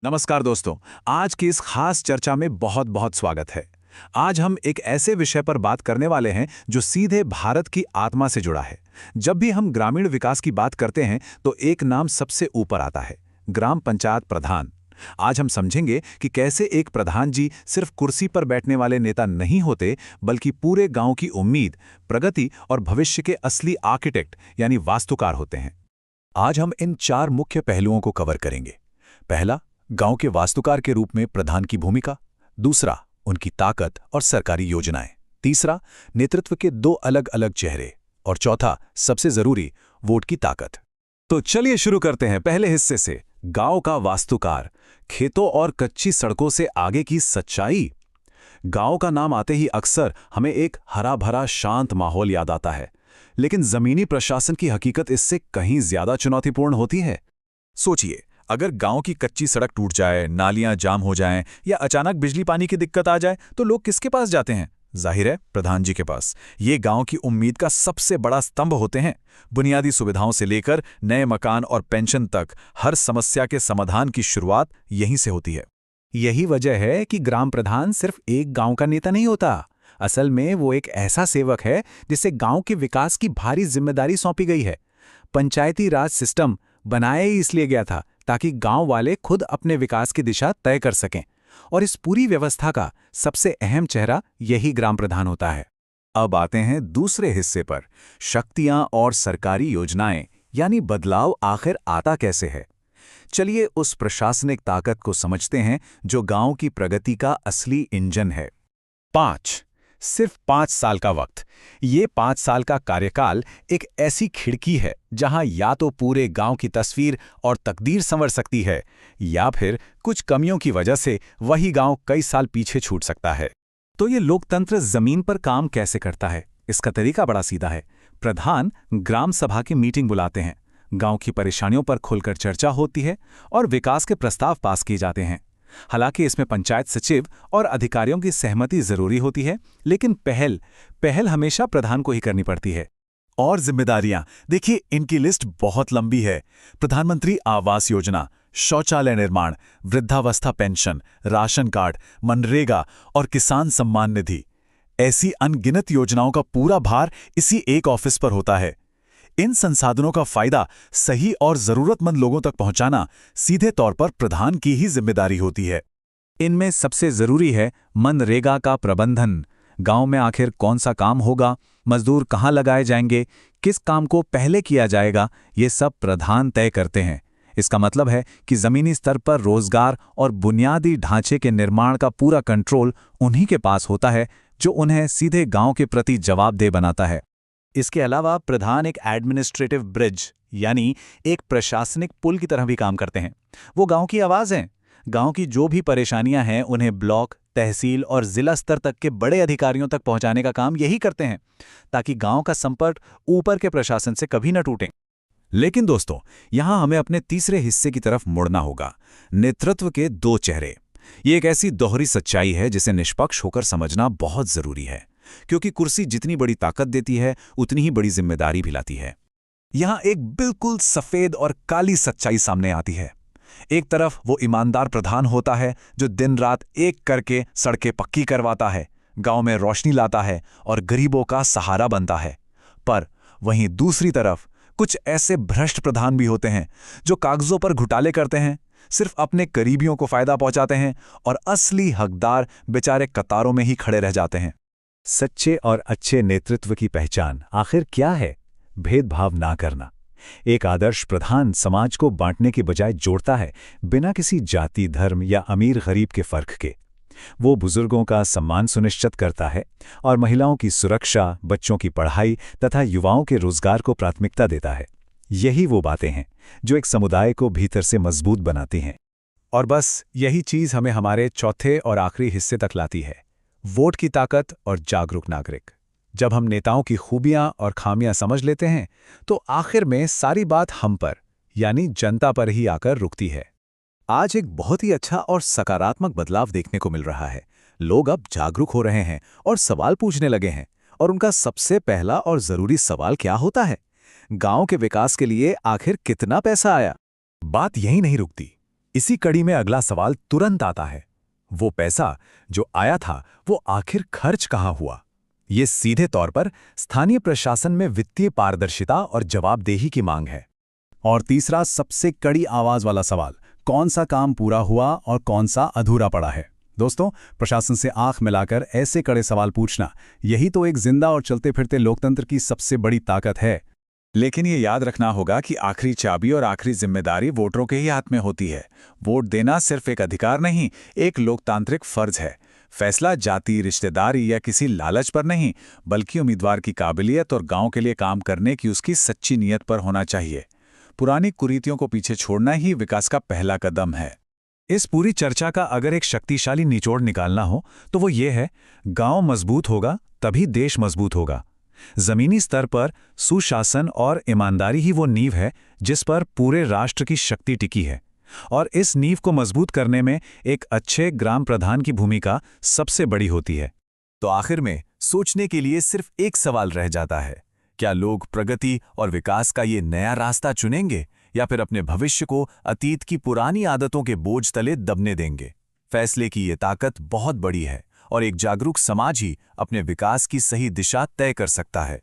नमस्कार दोस्तों। आज की इस खास चर्चा में बहुत बहुत स्वागत है। आज हम एक ऐसे विषय पर बात करने वाले हैं जो सीधे भारत की आत्मा से जुड़ा है। जब भी हम ग्रामीण विकास की बात करते हैं तो एक नाम सबसे ऊपर आता है, ग्राम पंचायत प्रधान। आज हम समझेंगे कि कैसे एक प्रधान जी सिर्फ कुर्सी पर बैठने वाले नेता नहीं होते, बल्कि पूरे गांव की उम्मीद, प्रगति और भविष्य के असली आर्किटेक्ट यानी वास्तुकार होते हैं। आज हम इन 4 मुख्य पहलुओं को कवर करेंगे। पहला, गांव के वास्तुकार के रूप में प्रधान की भूमिका। दूसरा, उनकी ताकत और सरकारी योजनाएं। तीसरा, नेतृत्व के 2 अलग अलग चेहरे। और चौथा, सबसे जरूरी, वोट की ताकत। तो चलिए शुरू करते हैं पहले हिस्से से, गांव का वास्तुकार। खेतों और कच्ची सड़कों से आगे की सच्चाई। गांव का नाम आते ही अक्सर हमें एक हरा भरा शांत माहौल याद आता है, लेकिन जमीनी प्रशासन की हकीकत इससे कहीं ज्यादा चुनौतीपूर्ण होती है। सोचिए, अगर गांव की कच्ची सड़क टूट जाए, नालियां जाम हो जाएं या अचानक बिजली पानी की दिक्कत आ जाए तो लोग किसके पास जाते हैं? जाहिर है, प्रधान जी के पास। ये गांव की उम्मीद का सबसे बड़ा स्तंभ होते हैं। बुनियादी सुविधाओं से लेकर नए मकान और पेंशन तक हर समस्या के समाधान की शुरुआत यहीं से होती है। यही वजह है कि ग्राम प्रधान सिर्फ एक गांव का नेता नहीं होता। असल में वो एक ऐसा सेवक है जिसे गांव के विकास की भारी जिम्मेदारी सौंपी गई है। पंचायती राज सिस्टम बनाया ही इसलिए गया था ताकि गांव वाले खुद अपने विकास की दिशा तय कर सकें, और इस पूरी व्यवस्था का सबसे अहम चेहरा यही ग्राम प्रधान होता है। अब आते हैं दूसरे हिस्से पर, शक्तियां और सरकारी योजनाएं, यानी बदलाव आखिर आता कैसे है। चलिए उस प्रशासनिक ताकत को समझते हैं जो गांव की प्रगति का असली इंजन है। 5 सिर्फ 5 साल का वक्त। ये 5 साल का कार्यकाल एक ऐसी खिड़की है जहां या तो पूरे गांव की तस्वीर और तकदीर संवर सकती है, या फिर कुछ कमियों की वजह से वही गांव कई साल पीछे छूट सकता है। तो ये लोकतंत्र जमीन पर काम कैसे करता है? इसका तरीका बड़ा सीधा है। प्रधान ग्राम सभा की मीटिंग बुलाते हैं, गांव की परेशानियों पर खुलकर चर्चा होती है और विकास के प्रस्ताव पास किए जाते हैं। हालांकि इसमें पंचायत सचिव और अधिकारियों की सहमति जरूरी होती है, लेकिन पहल हमेशा प्रधान को ही करनी पड़ती है। और जिम्मेदारियां देखिए, इनकी लिस्ट बहुत लंबी है। प्रधानमंत्री आवास योजना, शौचालय निर्माण, वृद्धावस्था पेंशन, राशन कार्ड, मनरेगा और किसान सम्मान निधि, ऐसी अनगिनत योजनाओं का पूरा भार इसी एक ऑफिस पर होता है। इन संसाधनों का फायदा सही और जरूरतमंद लोगों तक पहुंचाना सीधे तौर पर प्रधान की ही जिम्मेदारी होती है। इनमें सबसे जरूरी है मनरेगा का प्रबंधन। गांव में आखिर कौन सा काम होगा, मजदूर कहां लगाए जाएंगे, किस काम को पहले किया जाएगा, ये सब प्रधान तय करते हैं। इसका मतलब है कि जमीनी स्तर पर रोजगार और बुनियादी ढांचे के निर्माण का पूरा कंट्रोल उन्हीं के पास होता है, जो उन्हें सीधे गांव के प्रति जवाबदेह बनाता है। इसके अलावा प्रधान एक एडमिनिस्ट्रेटिव ब्रिज यानी एक प्रशासनिक पुल की तरह भी काम करते हैं। वो गांव की आवाज हैं। गांव की जो भी परेशानियां हैं उन्हें ब्लॉक, तहसील और जिला स्तर तक के बड़े अधिकारियों तक पहुंचाने का काम यही करते हैं, ताकि गांव का संपर्क ऊपर के प्रशासन से कभी न टूटे। लेकिन दोस्तों, यहां हमें अपने तीसरे हिस्से की तरफ मुड़ना होगा, नेतृत्व के 2 चेहरे। ये एक ऐसी दोहरी सच्चाई है जिसे निष्पक्ष होकर समझना बहुत जरूरी है, क्योंकि कुर्सी जितनी बड़ी ताकत देती है उतनी ही बड़ी जिम्मेदारी भी लाती है। यहां एक बिल्कुल सफेद और काली सच्चाई सामने आती है। एक तरफ वो ईमानदार प्रधान होता है जो दिन रात एक करके सड़कें पक्की करवाता है, गांव में रोशनी लाता है और गरीबों का सहारा बनता है। पर वहीं दूसरी तरफ कुछ ऐसे भ्रष्ट प्रधान भी होते हैं जो कागजों पर घोटाले करते हैं, सिर्फ अपने करीबियों को फायदा पहुंचाते हैं और असली हकदार बेचारे कतारों में ही खड़े रह जाते हैं। सच्चे और अच्छे नेतृत्व की पहचान आखिर क्या है? भेदभाव ना करना। एक आदर्श प्रधान समाज को बांटने के बजाय जोड़ता है, बिना किसी जाति, धर्म या अमीर गरीब के फर्क के। वो बुजुर्गों का सम्मान सुनिश्चित करता है और महिलाओं की सुरक्षा, बच्चों की पढ़ाई तथा युवाओं के रोजगार को प्राथमिकता देता है। यही वो बातें हैं जो एक समुदाय को भीतर से मजबूत बनाती हैं। और बस यही चीज हमें हमारे चौथे और आखिरी हिस्से तक लाती है, वोट की ताकत और जागरूक नागरिक। जब हम नेताओं की खूबियां और खामियां समझ लेते हैं तो आखिर में सारी बात हम पर यानी जनता पर ही आकर रुकती है। आज एक बहुत ही अच्छा और सकारात्मक बदलाव देखने को मिल रहा है। लोग अब जागरूक हो रहे हैं और सवाल पूछने लगे हैं, और उनका सबसे पहला और जरूरी सवाल क्या होता है? गांव के विकास के लिए आखिर कितना पैसा आया? बात यहीं नहीं रुकती। इसी कड़ी में अगला सवाल तुरंत आता है, वो पैसा जो आया था वो आखिर खर्च कहाँ हुआ? ये सीधे तौर पर स्थानीय प्रशासन में वित्तीय पारदर्शिता और जवाबदेही की मांग है। और तीसरा सबसे कड़ी आवाज वाला सवाल, कौन सा काम पूरा हुआ और कौन सा अधूरा पड़ा है? दोस्तों, प्रशासन से आंख मिलाकर ऐसे कड़े सवाल पूछना, यही तो एक जिंदा और चलते फिरते लोकतंत्र की सबसे बड़ी ताकत है। लेकिन ये याद रखना होगा कि आखिरी चाबी और आखिरी जिम्मेदारी वोटरों के ही हाथ में होती है। वोट देना सिर्फ एक अधिकार नहीं, एक लोकतांत्रिक फर्ज है। फैसला जाति, रिश्तेदारी या किसी लालच पर नहीं, बल्कि उम्मीदवार की काबिलियत और गांव के लिए काम करने की उसकी सच्ची नीयत पर होना चाहिए। पुरानी कुरीतियों को पीछे छोड़ना ही विकास का पहला कदम है। इस पूरी चर्चा का अगर एक शक्तिशाली निचोड़ निकालना हो तो वो ये है, गांव मजबूत होगा तभी देश मजबूत होगा। जमीनी स्तर पर सुशासन और ईमानदारी ही वो नींव है जिस पर पूरे राष्ट्र की शक्ति टिकी है। और इस नींव को मजबूत करने में एक अच्छे ग्राम प्रधान की भूमिका सबसे बड़ी होती है। तो आखिर में सोचने के लिए सिर्फ एक सवाल रह जाता है, क्या लोग प्रगति और विकास का ये नया रास्ता चुनेंगे या फिर अपने भविष्य को अतीत की पुरानी आदतों के बोझ तले दबने देंगे? फैसले की ये ताकत बहुत बड़ी है और एक जागरूक समाज ही अपने विकास की सही दिशा तय कर सकता है।